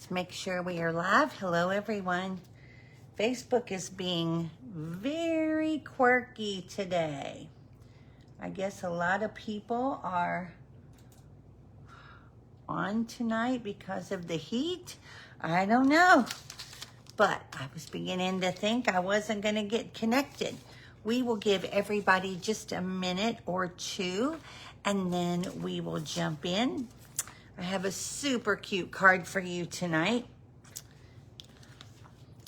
Let's make sure we are live. Hello, everyone. Facebook is being very quirky today. I guess a lot of people are on tonight because of the heat. I don't know. But I was beginning to think I wasn't going to get connected. We will give everybody just a minute or two, and then we will jump in. I have a super cute card for you tonight.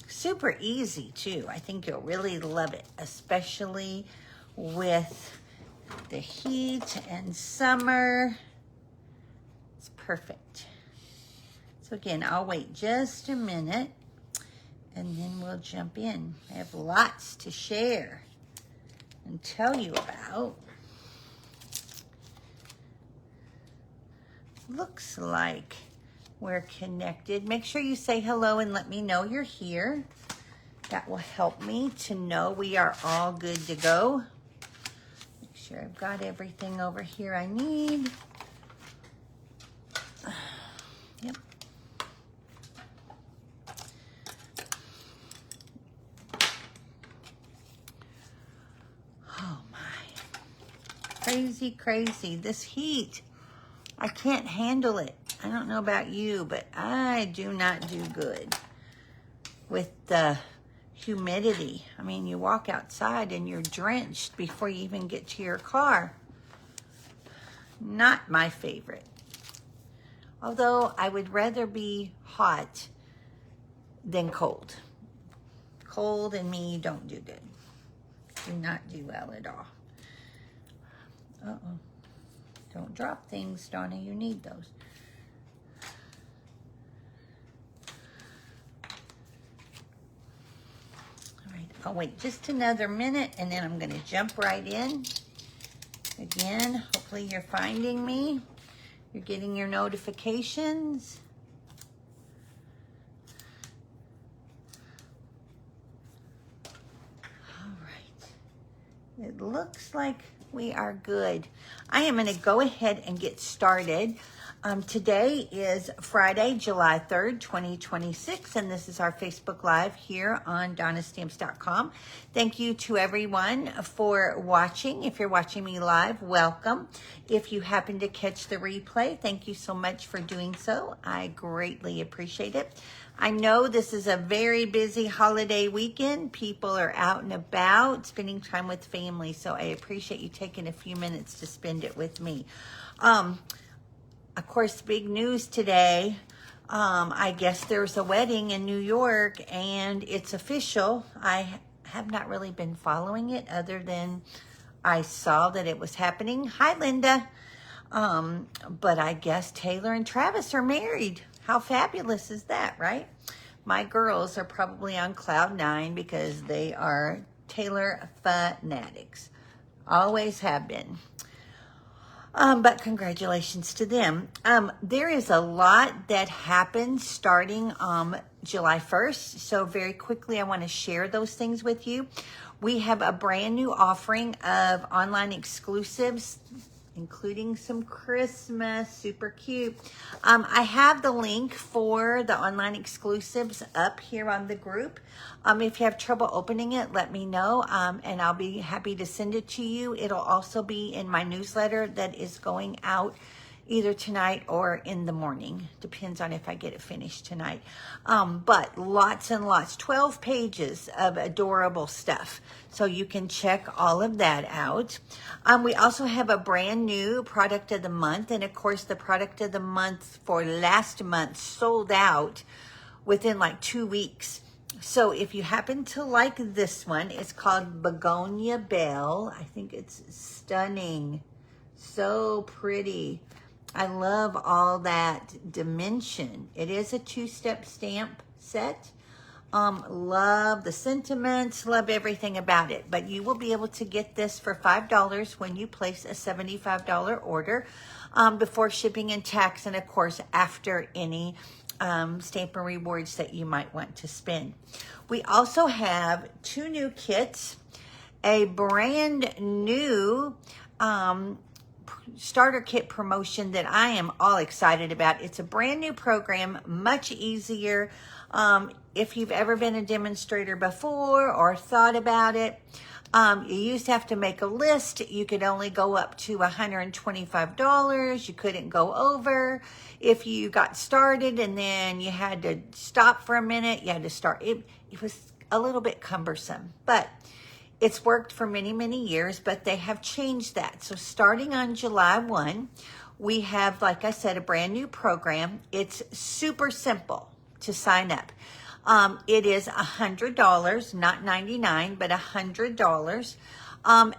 Super easy, too. I think you'll really love it, especially with the heat and summer. It's perfect. So again, I'll wait just a minute, and then we'll jump in. I have lots to share and tell you about. Looks like we're connected. Make sure you say hello and let me know you're here. That will help me to know we are all good to go. Make sure I've got everything over here I need. Yep. Oh my. Crazy, crazy. This heat. I can't handle it. I don't know about you, but I do not do good with the humidity. I mean, you walk outside and you're drenched before you even get to your car. Not my favorite. Although I would rather be hot than cold. Cold and me don't do good. Do not do well at all. Uh-oh. Don't drop things, Donna. You need those. All right, I'll wait just another minute, and then I'm going to jump right in. Again, hopefully you're finding me. You're getting your notifications. All right. It looks like we are good. I am going to go ahead and get started. Today is Friday, July 3rd, 2026, and this is our Facebook Live here on DonnaStamps.com. Thank you to everyone for watching. If you're watching me live, welcome. If you happen to catch the replay, thank you so much for doing so. I greatly appreciate it. I know this is a very busy holiday weekend. People are out and about, spending time with family, so I appreciate you taking a few minutes to spend it with me. Of course, big news today. I guess there's a wedding in New York, and it's official. I have not really been following it other than I saw that it was happening. Hi, Linda. But I guess Taylor and Travis are married. How fabulous is that, right? My girls are probably on cloud 9 because they are Taylor fanatics. Always have been. But congratulations to them. There is a lot that happened starting July 1st. So very quickly, I want to share those things with you. We have a brand new offering of online exclusives, including some Christmas, super cute. I have the link for the online exclusives up here on the group. If you have trouble opening it, let me know, and I'll be happy to send it to you. It'll also be in my newsletter that is going out either tonight or in the morning. Depends on if I get it finished tonight. But lots and lots, 12 pages of adorable stuff. So you can check all of that out. We also have a brand new product of the month. And of course, the product of the month for last month sold out within like 2 weeks. So if you happen to like this one, it's called Begonia Belle. I think it's stunning. So pretty. I love all that dimension. It is a 2-step stamp set. Love the sentiments, love everything about it. But you will be able to get this for $5 when you place a $75 order before shipping and tax, and of course after any stamp and rewards that you might want to spend. We also have 2 new kits, a brand new starter kit promotion that I am all excited about. It's a brand new program, much easier. If you've ever been a demonstrator before or thought about it, you used to have to make a list. You could only go up to $125. You couldn't go over. If you got started and then you had to stop for a minute, you had to start. It was a little bit cumbersome, but it's worked for many, many years, but they have changed that. So starting on July 1, we have, like I said, a brand new program. It's super simple to sign up. It is $100, not $99, but $100.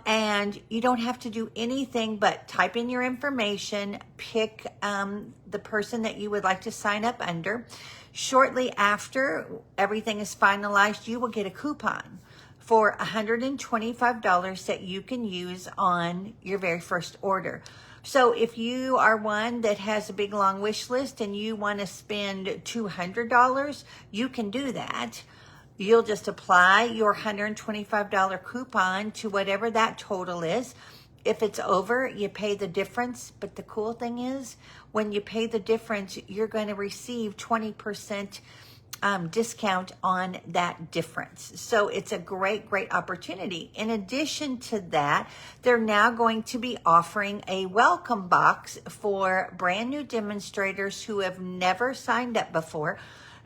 And you don't have to do anything but type in your information, pick the person that you would like to sign up under. Shortly after everything is finalized, you will get a coupon for $125 that you can use on your very first order. So if you are one that has a big long wish list and you want to spend $200, you can do that. You'll just apply your $125 coupon to whatever that total is. If it's over, you pay the difference. But the cool thing is, when you pay the difference, you're going to receive 20% discount on that difference. So it's a great, great opportunity. In addition to that, they're now going to be offering a welcome box for brand new demonstrators who have never signed up before.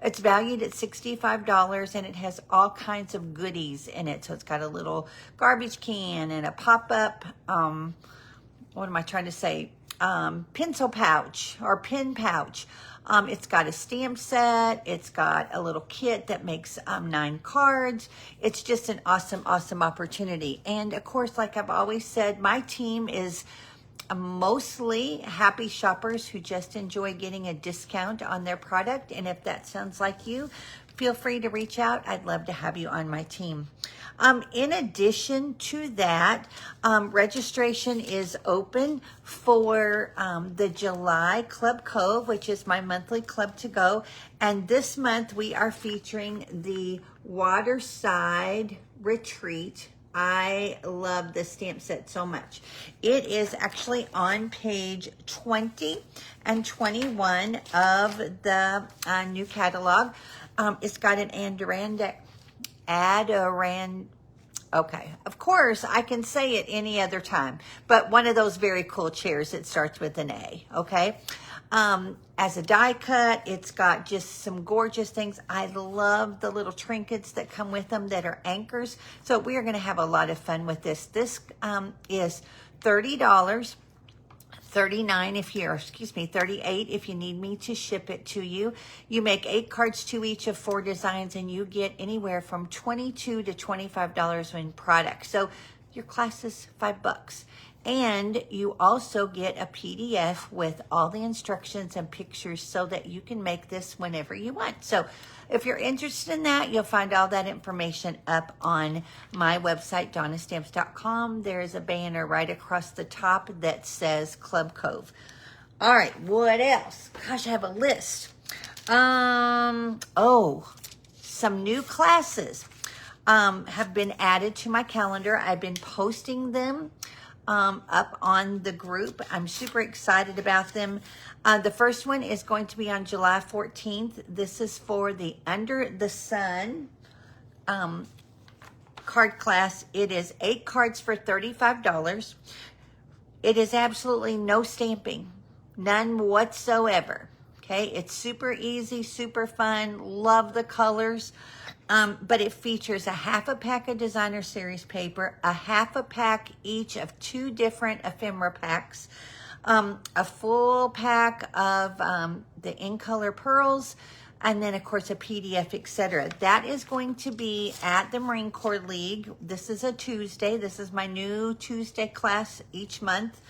It's valued at $65 and it has all kinds of goodies in it. So it's got a little garbage can and a pop-up, what am I trying to say? Pencil pouch or pen pouch. It's got a stamp set. It's got a little kit that makes 9 cards. It's just an awesome, awesome opportunity. And of course, like I've always said, my team is mostly happy shoppers who just enjoy getting a discount on their product. And if that sounds like you, feel free to reach out. I'd love to have you on my team. In addition to that, registration is open for the July Club Cove, which is my monthly club to go. And this month we are featuring the Waterside Retreat. I love this stamp set so much. It is actually on page 20 and 21 of the new catalog. It's got an okay, of course, I can say it any other time, but one of those very cool chairs that starts with an A, okay? As a die cut, it's got just some gorgeous things. I love the little trinkets that come with them that are anchors. So we are going to have a lot of fun with this. This is $30. $39 if you're, $38 if you need me to ship it to you. You make 8 cards to each of 4 designs and you get anywhere from $22 to $25 in product. So your class is $5. And you also get a PDF with all the instructions and pictures so that you can make this whenever you want. So if you're interested in that, you'll find all that information up on my website, DonnaStamps.com. There's a banner right across the top that says Club Cove. All right, what else? Gosh, I have a list. Some new classes have been added to my calendar. I've been posting them up on the group. I'm super excited about them. The first one is going to be on July 14th. This is for the Under the Sun card class. It is 8 cards for $35. It is absolutely no stamping, none whatsoever. Okay, it's super easy, super fun, love the colors. But it features a half a pack of designer series paper, a half a pack each of 2 different ephemera packs, a full pack of the in color pearls, and then of course a PDF, etc. That is going to be at the Marine Corps League. This is a Tuesday. This is my new Tuesday class each month.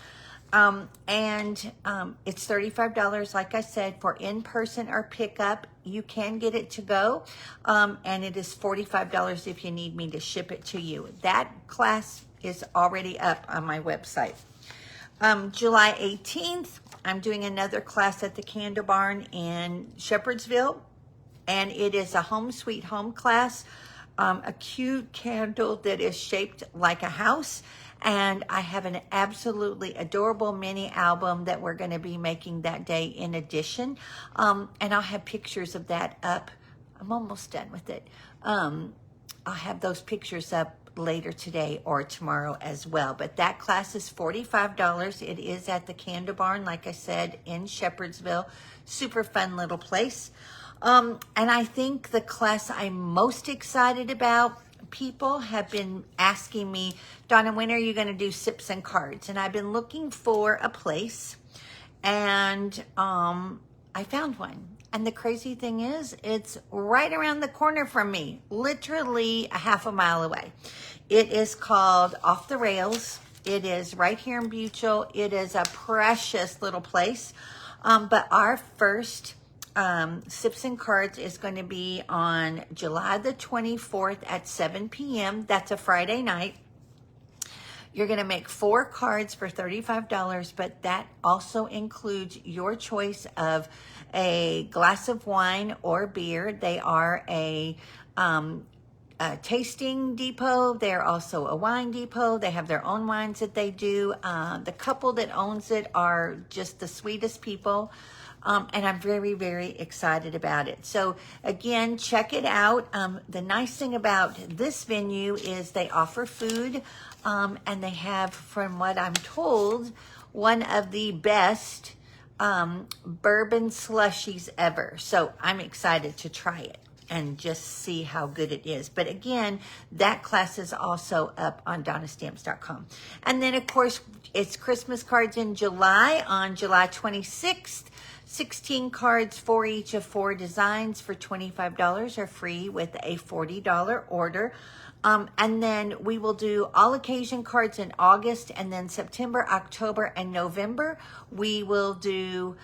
It's $35, like I said, for in-person or pickup. You can get it to go, and it is $45 if you need me to ship it to you. That class is already up on my website. July 18th, I'm doing another class at the Candle Barn in Shepherdsville, and it is a home sweet home class, a cute candle that is shaped like a house. And I have an absolutely adorable mini album that we're going to be making that day in addition. And I'll have pictures of that up. I'm almost done with it. I'll have those pictures up later today or tomorrow as well. But that class is $45. It is at the Candy Barn, like I said, in Shepherdsville. Super fun little place. And I think the class I'm most excited about, people have been asking me, Donna, when are you going to do sips and cards? And I've been looking for a place, and I found one. And the crazy thing is, it's right around the corner from me, literally a half a mile away. It is called Off the Rails. It is right here in Buchel. It is a precious little place. But our first Sips and Cards is going to be on July the 24th at 7 p.m. That's a Friday night. You're going to make 4 cards for $35, but that also includes your choice of a glass of wine or beer. They are a tasting depot. They're also a wine depot. They have their own wines that they do. The couple that owns it are just the sweetest people. And I'm very, very excited about it. So again, check it out. The nice thing about this venue is they offer food, and they have, from what I'm told, one of the best bourbon slushies ever. So I'm excited to try it and just see how good it is. But again, that class is also up on DonnaStamps.com. And then, of course, it's Christmas cards in July on July 26th. 16 cards for each of 4 designs for $25 are free with a $40 order. And then we will do all occasion cards in August, and then September, October, and November, we will do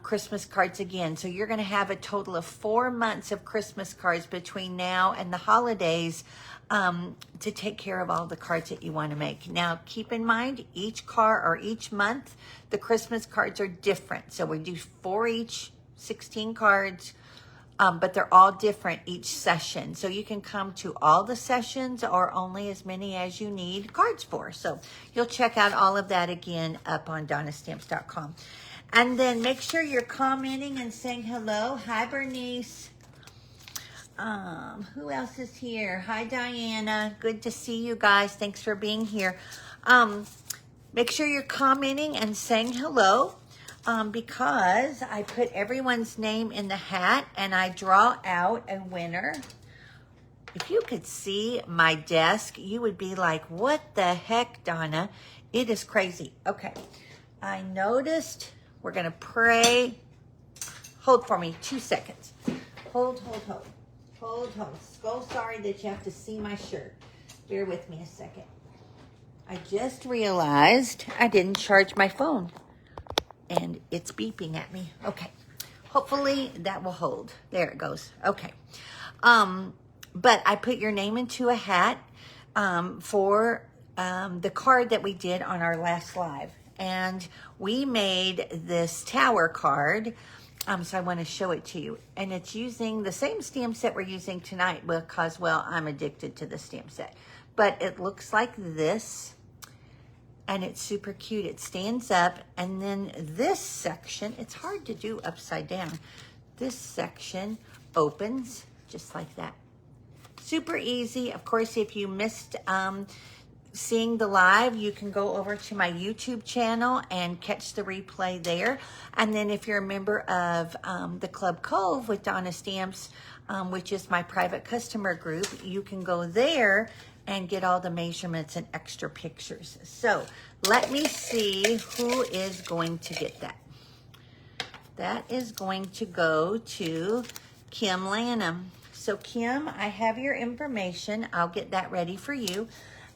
Christmas cards again. So you're going to have a total of 4 months of Christmas cards between now and the holidays to take care of all the cards that you want to make. Now, keep in mind, each month, the Christmas cards are different. So we do 4 each, 16 cards. But they're all different each session. So you can come to all the sessions or only as many as you need cards for. So you'll check out all of that again up on DonnaStamps.com. And then make sure you're commenting and saying hello. Hi, Bernice. Who else is here? Hi, Diana. Good to see you guys. Thanks for being here. Make sure you're commenting and saying hello. Because I put everyone's name in the hat and I draw out a winner. If you could see my desk, you would be like, what the heck, Donna? It is crazy. Okay, I noticed. We're going to pray. Hold for me 2 seconds. Hold. So sorry that you have to see my shirt. Bear with me a second. I just realized I didn't charge my phone. And it's beeping at me. Okay. Hopefully that will hold. There it goes. Okay. But I put your name into a hat for the card that we did on our last live. And we made this tower card. So I want to show it to you. And it's using the same stamp set we're using tonight because, well, I'm addicted to the stamp set. But it looks like this. And it's super cute. It stands up, and then this section, it's hard to do upside down. This section opens just like that. Super easy. Of course, if you missed seeing the live, you can go over to my YouTube channel and catch the replay there. And then if you're a member of the Club Cove with Donna Stamps, which is my private customer group, you can go there and get all the measurements and extra pictures. So let me see who is going to get that. That is going to go to Kim Lanham. So Kim, I have your information. I'll get that ready for you.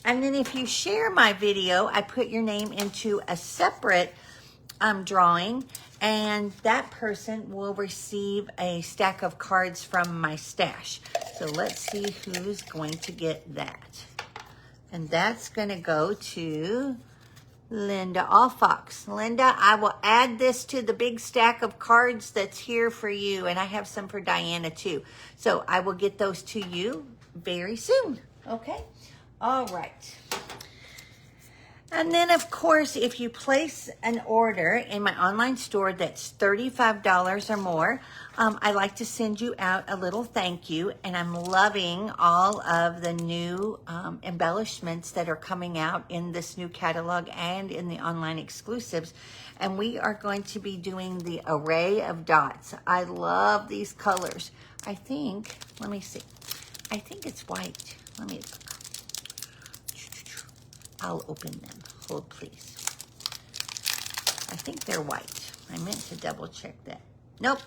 And then if you share my video, I put your name into a separate drawing, and that person will receive a stack of cards from my stash. So let's see who's going to get that. And that's going to go to Linda Alfox. Linda, I will add this to the big stack of cards that's here for you, and I have some for Diana too. So I will get those to you very soon. Okay? All right. And then, of course, if you place an order in my online store that's $35 or more, I like to send you out a little thank you. And I'm loving all of the new embellishments that are coming out in this new catalog and in the online exclusives. And we are going to be doing the array of dots. I love these colors. I think, let me see. I think it's white. Let me look. I'll open them. Hold, please. I think they're white. I meant to double check that. Nope.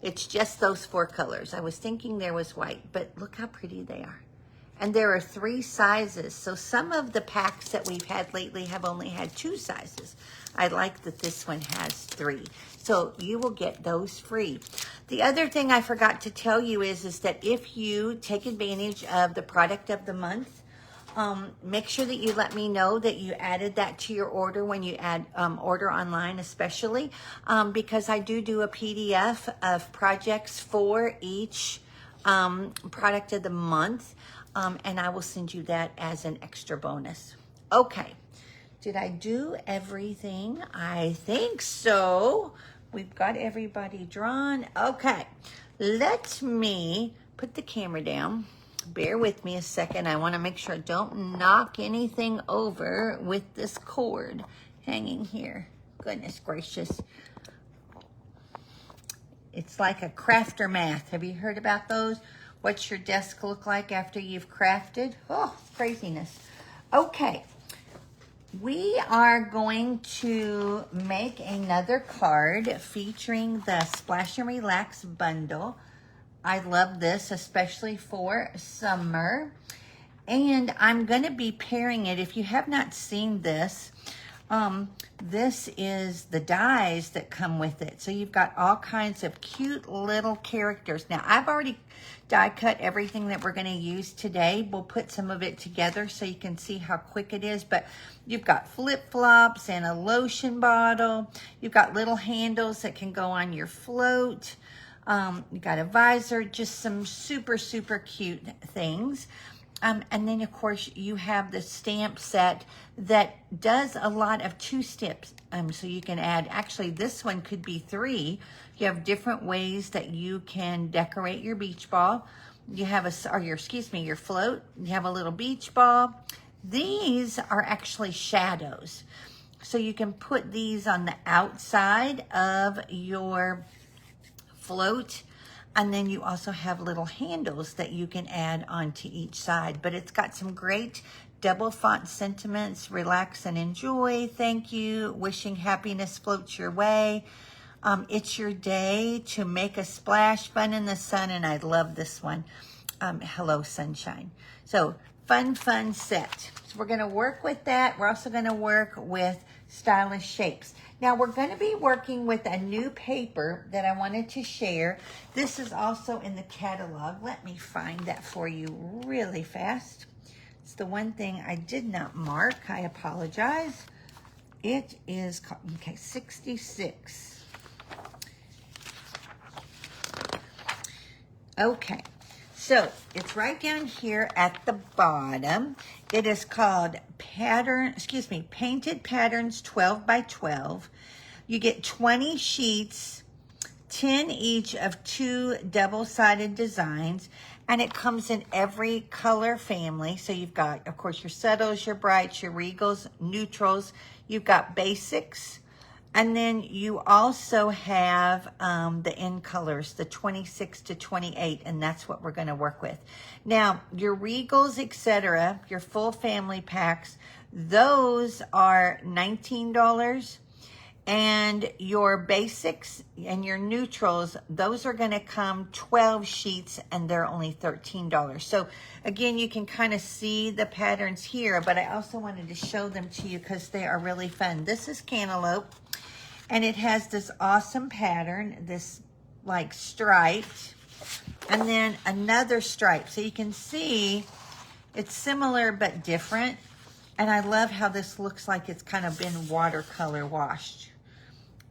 It's just those 4 colors. I was thinking there was white, but look how pretty they are. And there are 3 sizes. So some of the packs that we've had lately have only had 2 sizes. I like that this one has 3. So you will get those free. The other thing I forgot to tell you is that if you take advantage of the product of the month, make sure that you let me know that you added that to your order when you add order online, especially because I do a PDF of projects for each product of the month, and I will send you that as an extra bonus. Okay, did I do everything? I think so. We've got everybody drawn. Okay, let me put the camera down. Bear with me a second. I want to make sure I don't knock anything over with this cord hanging here. Goodness gracious. It's like a crafter math. Have you heard about those? What's your desk look like after you've crafted? Oh, craziness. Okay. We are going to make another card featuring the Splash and Relax bundle. I love this, especially for summer. And I'm going to be pairing it. If you have not seen this, this is the dies that come with it. So you've got all kinds of cute little characters. Now, I've already die cut everything that we're going to use today. We'll put some of it together so you can see how quick it is. But you've got flip-flops and a lotion bottle. You've got little handles that can go on your float. You got a visor, just some super, super cute things. And then, of course, you have the stamp set that does a lot of 2 steps. So you can add, actually, this one could be 3. You have different ways that you can decorate your beach ball. You have your float. You have a little beach ball. These are actually shadows. So you can put these on the outside of your float, and then you also have little handles that you can add onto each side. But it's got some great double font sentiments: relax and enjoy, thank you, wishing happiness floats your way, it's your day to make a splash, fun in the sun, and I love this one, hello sunshine. So fun set. So we're going to work with that. We're also going to work with stylish shapes. Now we're going to be working with a new paper that I wanted to share. This is also in the catalog. Let me find that for you really fast. It's the one thing I did not mark. I apologize. It is, okay, 66. Okay, so it's right down here at the bottom. It is called Painted Patterns 12 by 12. You get 20 sheets, 10 each of 2 double-sided designs, and it comes in every color family. So you've got, of course, your subtles, your brights, your regals, neutrals. You've got basics. And then you also have the in colors, the 26 to 28, and that's what we're going to work with. Now, your regals, etc., your full family packs, those are $19. And your basics and your neutrals, those are going to come 12 sheets, and they're only $13. So again, you can kind of see the patterns here, but I also wanted to show them to you because they are really fun. This is cantaloupe, and it has this awesome pattern, this like striped, and then another stripe. So you can see it's similar but different. And I love how this looks like it's kind of been watercolor washed,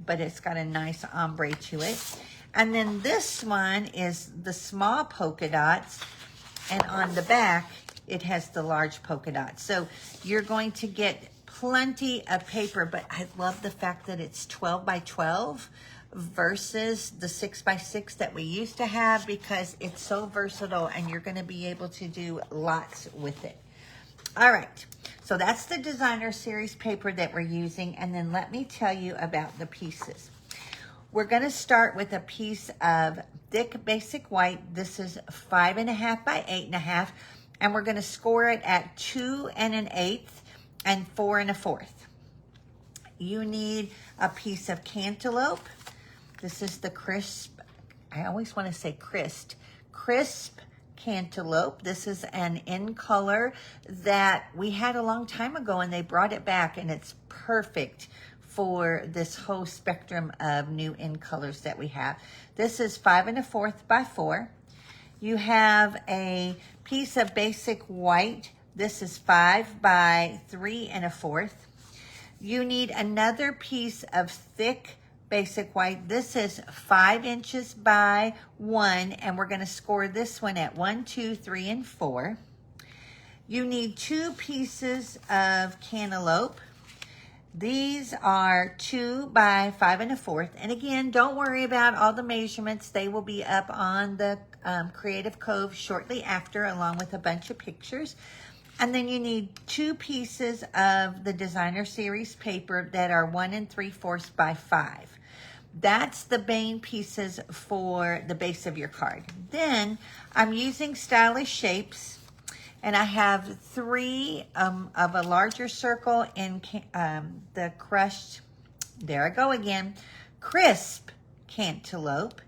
but it's got a nice ombre to it. And then this one is the small polka dots, and on the back, it has the large polka dots. So you're going to get plenty of paper, but I love the fact that it's 12 by 12 versus the 6 by 6 that we used to have, because it's so versatile and you're going to be able to do lots with it. All right, so that's the designer series paper that we're using, and then let me tell you about the pieces. We're going to start with a piece of thick basic white. This is 5.5 by 8.5, and we're going to score it at 2 1/8 and 4 1/4. You need a piece of cantaloupe. This is the crisp, I always want to say crisp cantaloupe. This is an in color that we had a long time ago, and they brought it back, and it's perfect for this whole spectrum of new in colors that we have. This is 5 1/4 by 4. You have a piece of basic white. This is 5 by 3 1/4. You need another piece of thick basic white. This is 5 inches by 1, and we're going to score this one at 1, 2, 3, and 4. You need 2 pieces of cantaloupe. These are 2 by 5 1/4. And again, don't worry about all the measurements. They will be up on the Creative Cove shortly after, along with a bunch of pictures. And then you need 2 pieces of the designer series paper that are 1 3/4 by 5. That's the main pieces for the base of your card. Then I'm using Stylish Shapes, and I have 3 of a larger circle in the crushed, there I go again, crisp cantaloupe,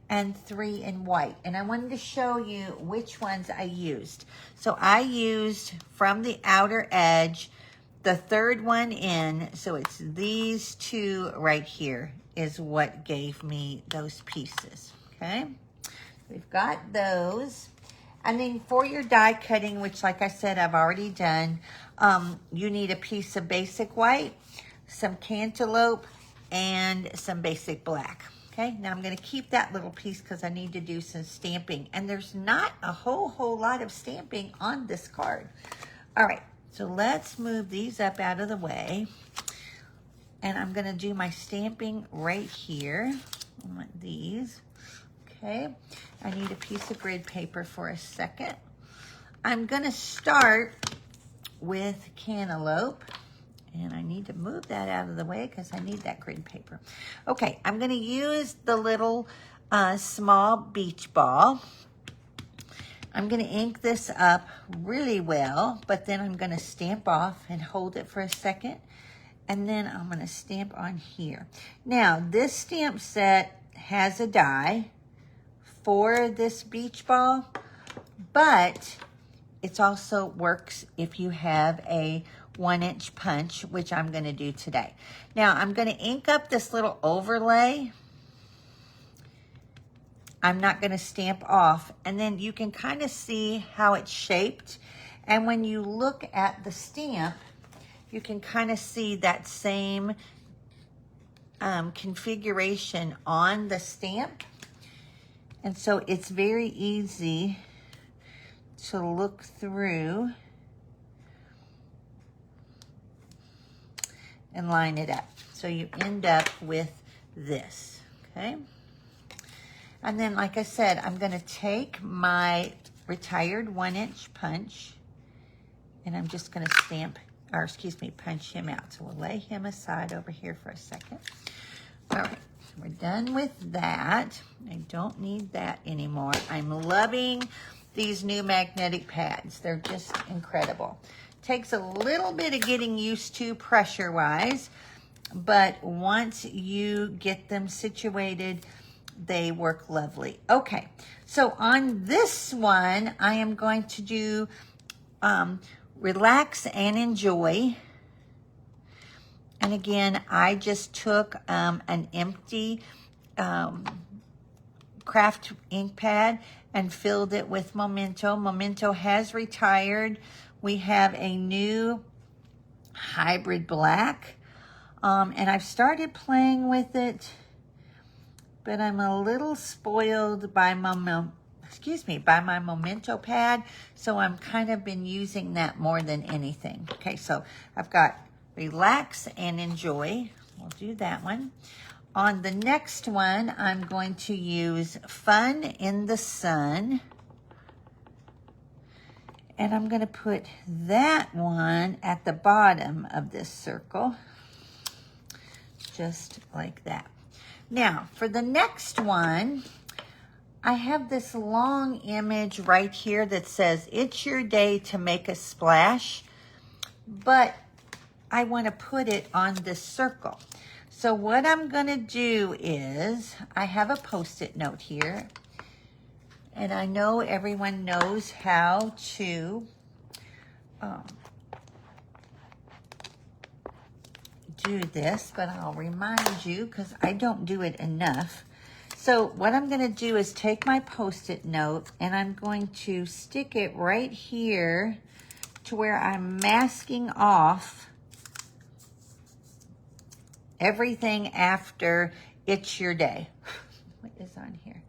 and 3 in white. And I wanted to show you which ones I used. So I used from the outer edge, the 3rd one in, so it's these 2 right here is what gave me those pieces, okay? We've got those. And then for your die cutting, which like I said, I've already done, you need a piece of basic white, some cantaloupe, and some basic black. Okay, now I'm going to keep that little piece because I need to do some stamping. And there's not a whole lot of stamping on this card. All right, so let's move these up out of the way. And I'm going to do my stamping right here. I want these. Okay, I need a piece of grid paper for a second. I'm going to start with cantaloupe. And I need to move that out of the way because I need that grid paper. Okay, I'm going to use the little small beach ball. I'm going to ink this up really well, but then I'm going to stamp off and hold it for a second. And then I'm going to stamp on here. Now, this stamp set has a die for this beach ball, but it also works if you have a 1-inch punch, which I'm going to do today. Now, I'm going to ink up this little overlay. I'm not going to stamp off, and then you can kind of see how it's shaped. And when you look at the stamp, you can kind of see that same configuration on the stamp. And so it's very easy to look through and line it up. So you end up with this, okay? And then, like I said, I'm going to take my retired 1-inch punch, and I'm just going to stamp, or excuse me, punch him out. So we'll lay him aside over here for a second. All right, so we're done with that. I don't need that anymore. I'm loving these new magnetic pads. They're just incredible. Takes a little bit of getting used to pressure-wise, but once you get them situated, they work lovely. Okay, so on this one, I am going to do Relax and Enjoy. And again, I just took an empty craft ink pad and filled it with Memento. Memento has retired. We have a new hybrid black, and I've started playing with it, but I'm a little spoiled by my Memento pad, so I'm kind of been using that more than anything. Okay, so I've got relax and enjoy. We'll do that one. On the next one, I'm going to use Fun in the Sun. And I'm going to put that one at the bottom of this circle, just like that. Now, for the next one, I have this long image right here that says, it's your day to make a splash, but I want to put it on this circle. So what I'm going to do is, I have a Post-it note here, and I know everyone knows how to do this, but I'll remind you because I don't do it enough. So what I'm going to do is take my Post-it note and I'm going to stick it right here to where I'm masking off everything after it's your day. What is on here?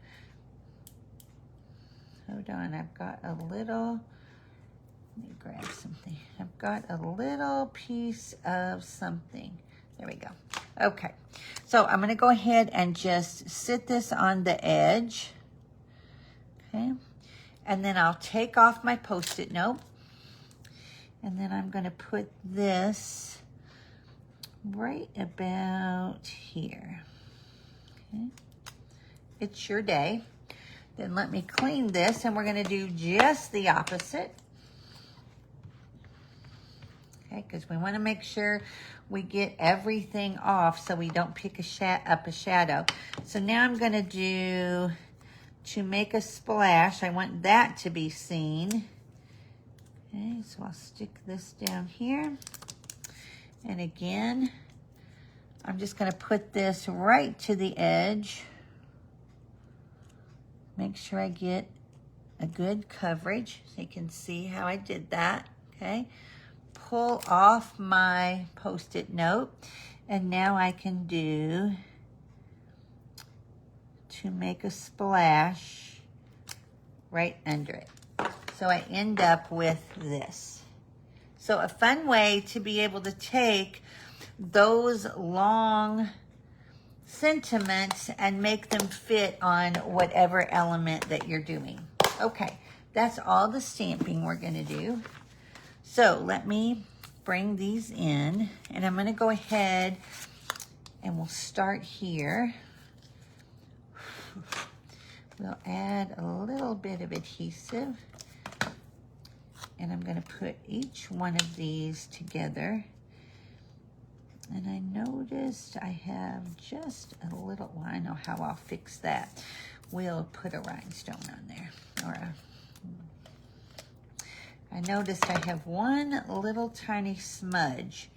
Hold on, I've got a little, let me grab something. I've got a little piece of something. There we go. Okay, so I'm gonna go ahead and just sit this on the edge. Okay, and then I'll take off my Post-it note. And then I'm gonna put this right about here. Okay, it's your day. Then let me clean this, and we're gonna do just the opposite. Okay, because we wanna make sure we get everything off so we don't pick up a shadow. So now I'm gonna do, to make a splash, I want that to be seen. Okay, so I'll stick this down here. And again, I'm just gonna put this right to the edge. Make sure I get a good coverage so you can see how I did that, okay? Pull off my Post-it note, and now I can do, to make a splash right under it. So I end up with this. So a fun way to be able to take those long sentiments and make them fit on whatever element that you're doing. Okay, that's all the stamping we're gonna do. So let me bring these in, and I'm gonna go ahead and we'll start here. We'll add a little bit of adhesive, and I'm gonna put each one of these together. And I noticed I have just a little, well, I know how I'll fix that. We'll put a rhinestone on there, or I noticed I have one little tiny smudge,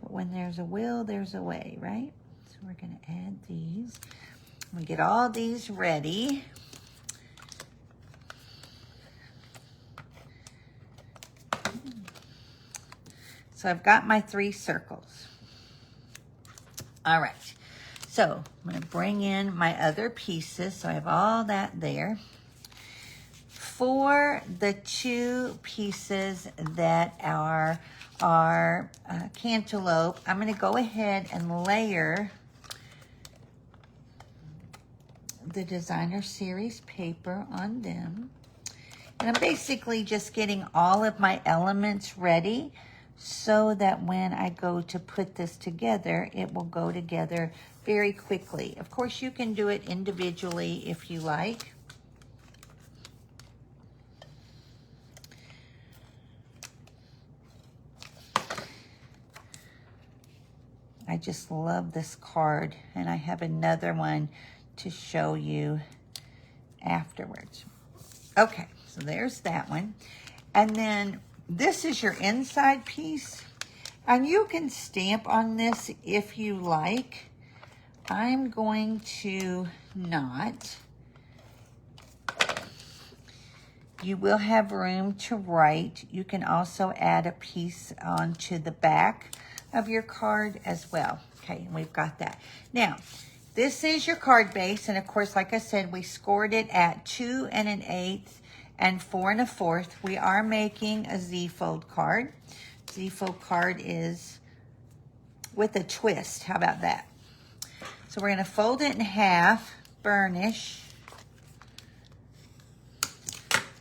but when there's a will, there's a way, right? So we're gonna add these. I'm gonna get all these ready. So I've got my 3 circles. All right, so I'm gonna bring in my other pieces. So I have all that there. For the 2 pieces that are cantaloupe, I'm gonna go ahead and layer the Designer Series paper on them. And I'm basically just getting all of my elements ready so that when I go to put this together, it will go together very quickly. Of course, you can do it individually if you like. I just love this card, and I have another one to show you afterwards. Okay, so there's that one. And then this is your inside piece, and you can stamp on this if you like. I'm going to not. You will have room to write. You can also add a piece onto the back of your card as well. Okay, and we've got that. Now, this is your card base, and of course, like I said, we scored it at 2 1/8 and 4 1/4. We are making a Z-fold card. Z-fold card is with a twist. How about that? So we're going to fold it in half, burnish,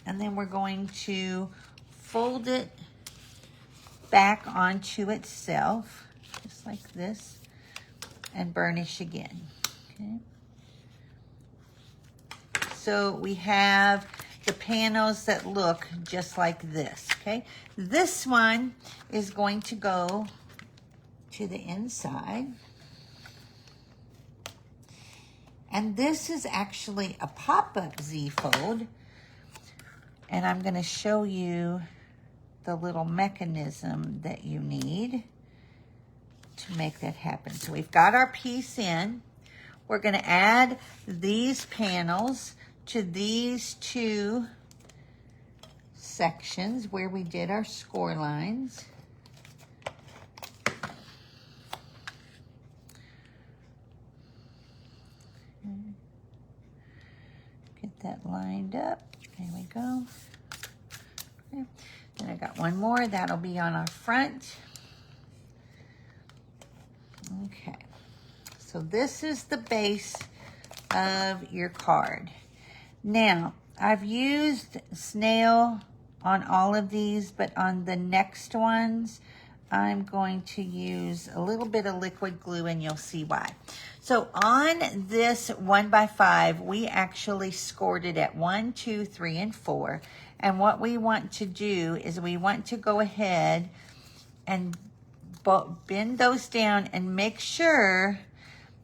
and then we're going to fold it back onto itself, just like this, and burnish again. Okay. So we have the panels that look just like this, okay? This one is going to go to the inside. And this is actually a pop-up Z-fold. And I'm gonna show you the little mechanism that you need to make that happen. So we've got our piece in. We're gonna add these panels to these two sections where we did our score lines. Get that lined up. There we go. Okay. Then I got one more. That'll be on our front. Okay. So this is the base of your card. Now, I've used snail on all of these, but on the next ones, I'm going to use a little bit of liquid glue, and you'll see why. So on this 1x5, we actually scored it at 1, 2, 3, and 4. And what we want to do is we want to go ahead and bend those down and make sure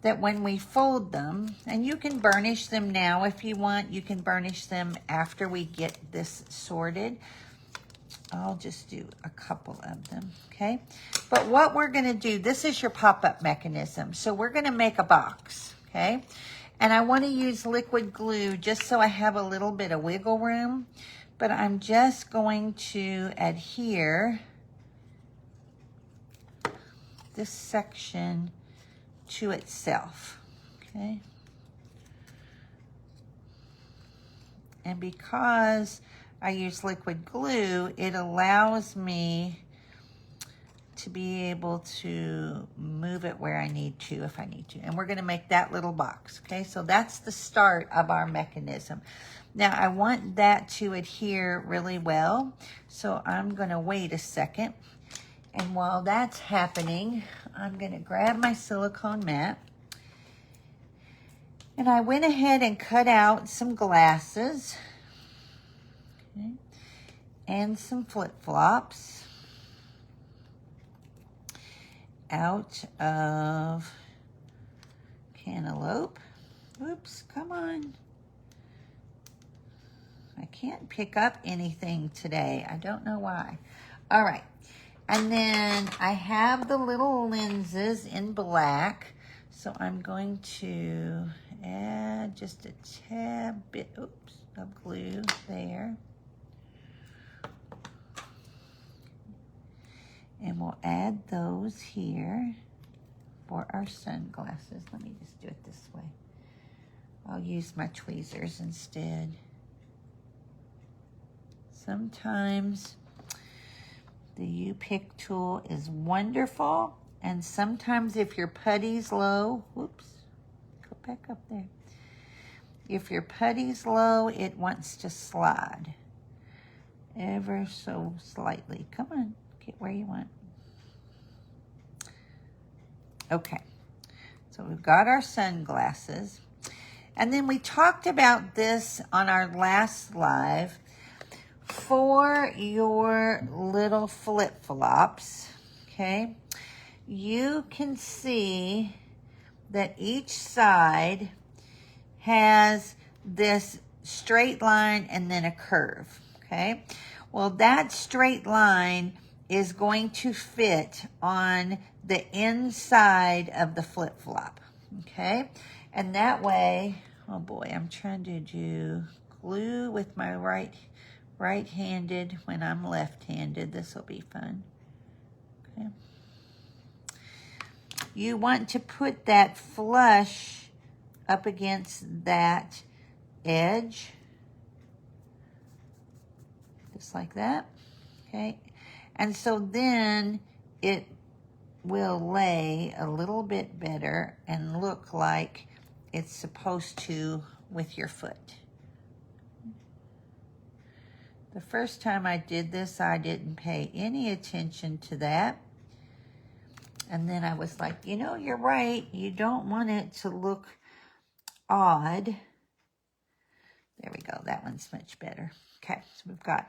that when we fold them, and you can burnish them now if you want, you can burnish them after we get this sorted. I'll just do a couple of them, okay? But what we're gonna do, this is your pop-up mechanism. So we're gonna make a box, okay? And I wanna use liquid glue just so I have a little bit of wiggle room, but I'm just going to adhere this section to itself, okay? And because I use liquid glue, it allows me to be able to move it where I need to if I need to. And we're gonna make that little box, okay? So that's the start of our mechanism. Now I want that to adhere really well, so I'm gonna wait a second. And while that's happening, I'm gonna grab my silicone mat. And I went ahead and cut out some glasses, okay, and some flip-flops out of cantaloupe. Oops, come on. I can't pick up anything today. I don't know why. All right. And then I have the little lenses in black, so I'm going to add just a tad bit, oops, of glue there. And we'll add those here for our sunglasses. Let me just do it this way. I'll use my tweezers instead. Sometimes the U-Pick tool is wonderful, and sometimes if your putty's low, whoops, go back up there. If your putty's low, it wants to slide ever so slightly. Come on, get where you want. Okay, so we've got our sunglasses. And then we talked about this on our last live. For your little flip-flops, okay, you can see that each side has this straight line and then a curve, okay? Well, that straight line is going to fit on the inside of the flip-flop, okay? And that way, oh boy, I'm trying to do glue with my right-handed when I'm left-handed. This will be fun. Okay. You want to put that flush up against that edge, just like that. Okay. And so then it will lay a little bit better and look like it's supposed to with your foot. The first time I did this, I didn't pay any attention to that. And then I was like, you know, you're right. You don't want it to look odd. There we go. That one's much better. Okay, so we've got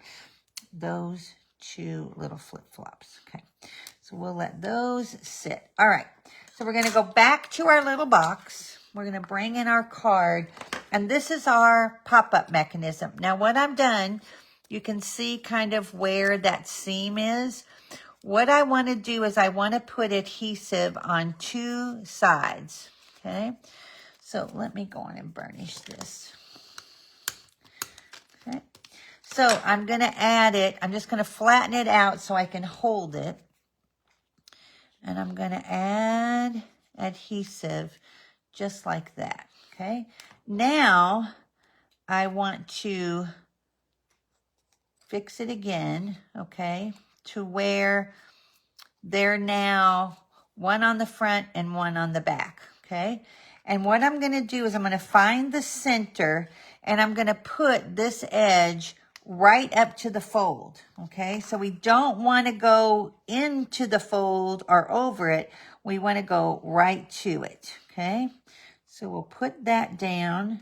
those two little flip-flops. Okay, so we'll let those sit. All right, so we're going to go back to our little box. We're going to bring in our card, and this is our pop-up mechanism. Now, what I've done, you can see kind of where that seam is. What I want to do is I want to put adhesive on two sides, okay? So let me go on and burnish this. Okay, so I'm going to add it. I'm just going to flatten it out so I can hold it. And I'm going to add adhesive just like that, okay? Now I want to fix it again, okay, to where they're now one on the front and one on the back, okay? And what I'm going to do is I'm going to find the center and I'm going to put this edge right up to the fold, okay? So we don't want to go into the fold or over it. We want to go right to it, okay? So we'll put that down.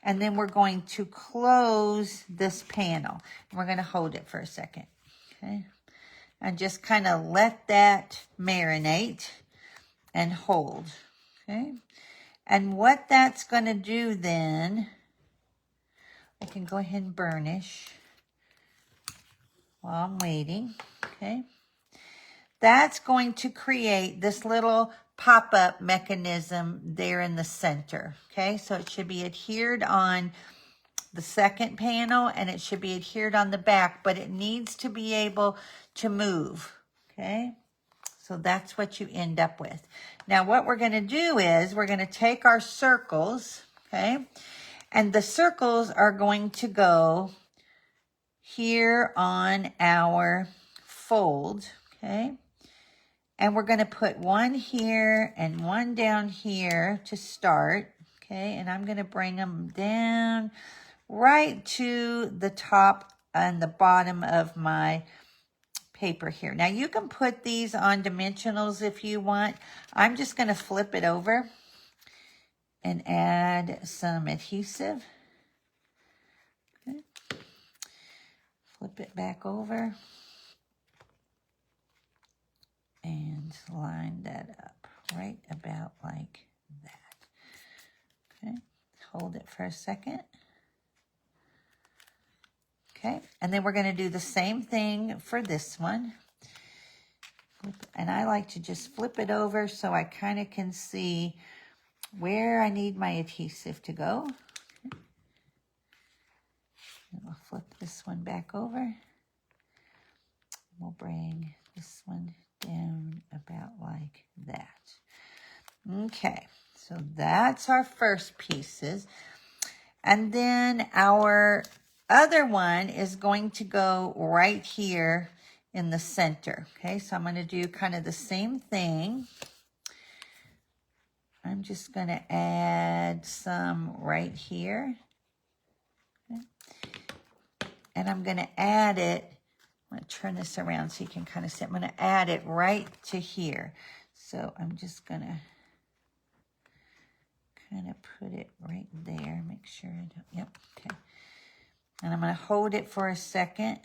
And then we're going to close this panel. We're going to hold it for a second, okay? And just kind of let that marinate and hold, okay? And what that's going to do then, I can go ahead and burnish while I'm waiting, okay? That's going to create this little pop-up mechanism there in the center, okay? So it should be adhered on the second panel and it should be adhered on the back, but it needs to be able to move, okay? So that's what you end up with. Now what we're going to do is we're going to take our circles, okay? And the circles are going to go here on our fold, okay? And we're going to put one here and one down here to start, okay? And I'm going to bring them down right to the top and the bottom of my paper here. Now, you can put these on dimensionals if you want. I'm just going to flip it over and add some adhesive. Okay. Flip it back over. And line that up right about like that. Okay, hold it for a second. Okay, and then we're going to do the same thing for this one. And I like to just flip it over so I kind of can see where I need my adhesive to go. Okay. And we'll flip this one back over. We'll bring this one down about like that. Okay, so that's our first pieces. And then our other one is going to go right here in the center. Okay, so I'm going to do kind of the same thing. I'm just going to add some right here. Okay. And I'm going to add it. I'm going to turn this around so you can kind of see. I'm going to add it right to here. So I'm just going to kind of put it right there. Make sure I don't, yep, okay. And I'm going to hold it for a second.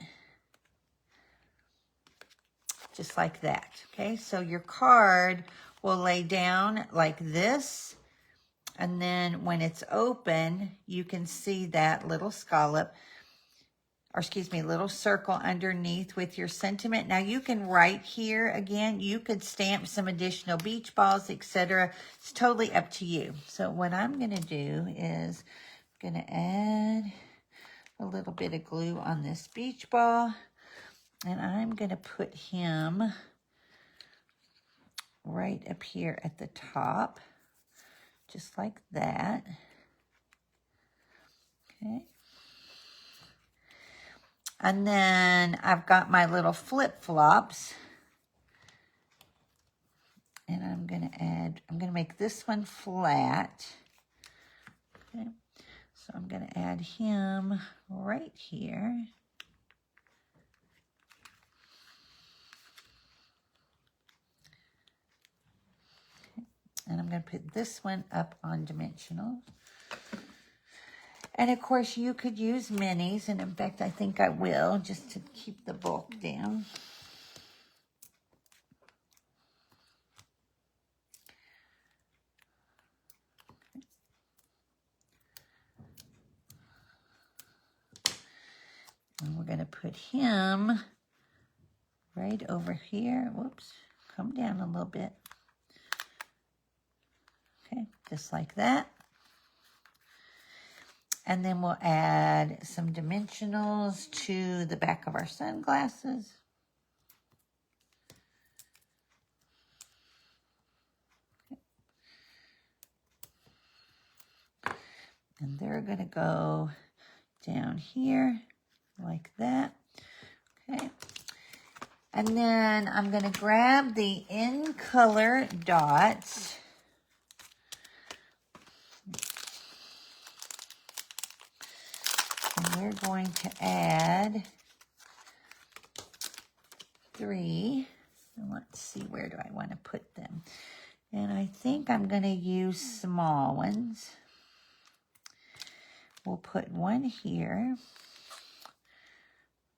Just like that, okay? So your card will lay down like this. And then when it's open, you can see that little scallop, or excuse me, little circle underneath with your sentiment. Now you can write here again. You could stamp some additional beach balls, etc. It's totally up to you. So what I'm going to do is I'm going to add a little bit of glue on this beach ball. And I'm going to put him right up here at the top. Just like that. Okay. And then I've got my little flip-flops. And I'm going to make this one flat. Okay. So I'm going to add him right here. Okay. And I'm going to put this one up on dimensional. And of course you could use minis, and in fact I think I will, just to keep the bulk down. And we're going to put him right over here. Whoops, come down a little bit. Okay, just like that. And then we'll add some dimensionals to the back of our sunglasses. Okay. And they're going to go down here like that. Okay. And then I'm going to grab the in color dots. And we're going to add 3. And let's see, where do I want to put them? And I think I'm going to use small ones. We'll put one here.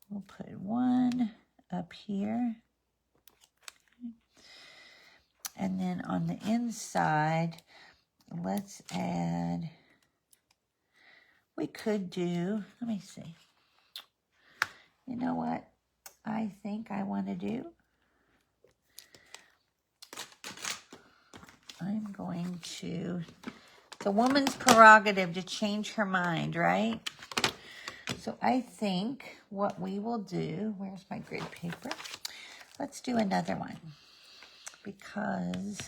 We'll put one up here. And then on the inside, let's add, we could do, let me see. You know what I think I want to do? I'm going to, it's a woman's prerogative to change her mind, right? So I think what we will do, where's my grid paper? Let's do another one, because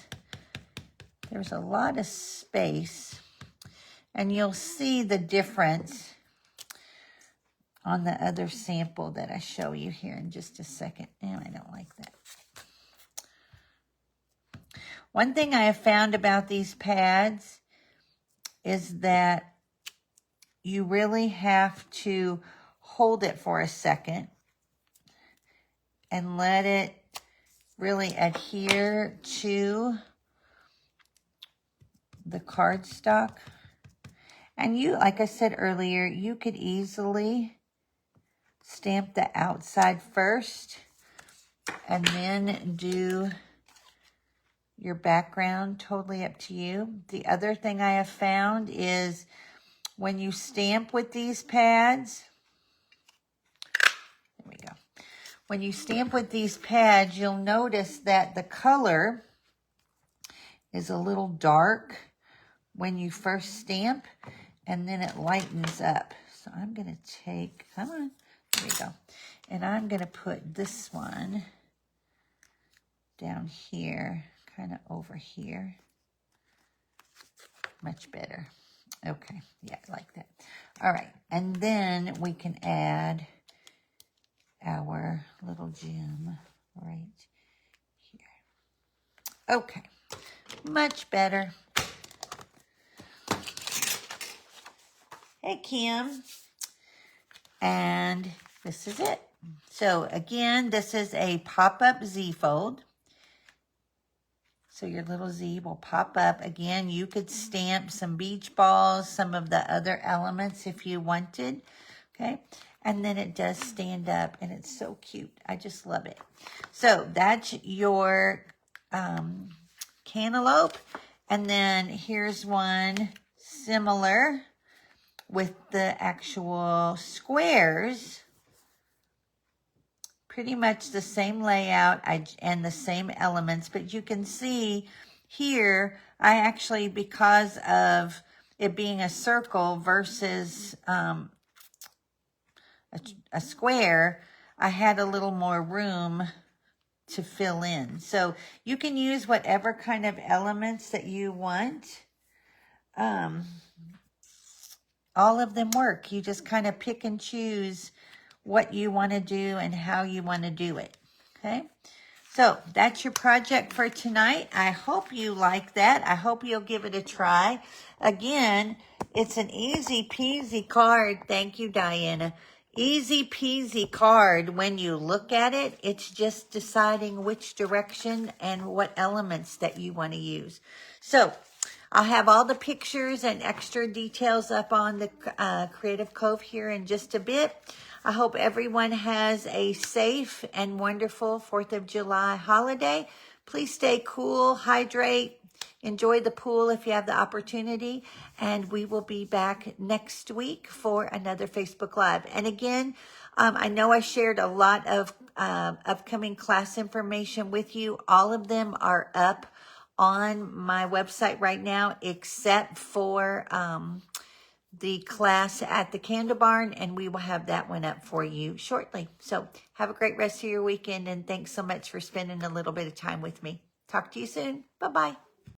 there's a lot of space, and you'll see the difference on the other sample that I show you here in just a second. And I don't like that. One thing I have found about these pads is that you really have to hold it for a second and let it really adhere to the cardstock. And you, like I said earlier, you could easily stamp the outside first and then do your background, totally up to you. The other thing I have found is when you stamp with these pads, there we go. When you stamp with these pads, you'll notice that the color is a little dark when you first stamp, and then it lightens up. So I'm going to take, come on, there we go. And I'm going to put this one down here, kind of over here. Much better. Okay, yeah, like that. All right, and then we can add our little gem right here. Okay, much better. Hey, Kim. And this is it. So again, this is a pop-up Z-fold. So your little Z will pop up. Again, you could stamp some beach balls, some of the other elements if you wanted. Okay. And then it does stand up, and it's so cute. I just love it. So that's your cantaloupe. And then here's one similar with the actual squares. Pretty much the same layout and the same elements, but you can see here, I actually, because of it being a circle versus a square, I had a little more room to fill in. So you can use whatever kind of elements that you want. All of them work. You just kind of pick and choose what you want to do and how you want to do it. Okay. So that's your project for tonight. I hope you like that. I hope you'll give it a try. Again, it's an easy peasy card. Thank you, Diana. Easy peasy card. When you look at it, it's just deciding which direction and what elements that you want to use. So I'll have all the pictures and extra details up on the Creative Cove here in just a bit. I hope everyone has a safe and wonderful 4th of July holiday. Please stay cool, hydrate, enjoy the pool if you have the opportunity, and we will be back next week for another Facebook Live. And again, I know I shared a lot of upcoming class information with you. All of them are up on my website right now, except for the class at the Candle Barn, and we will have that one up for you shortly. So have a great rest of your weekend, and thanks so much for spending a little bit of time with me. Talk to you soon. Bye-bye.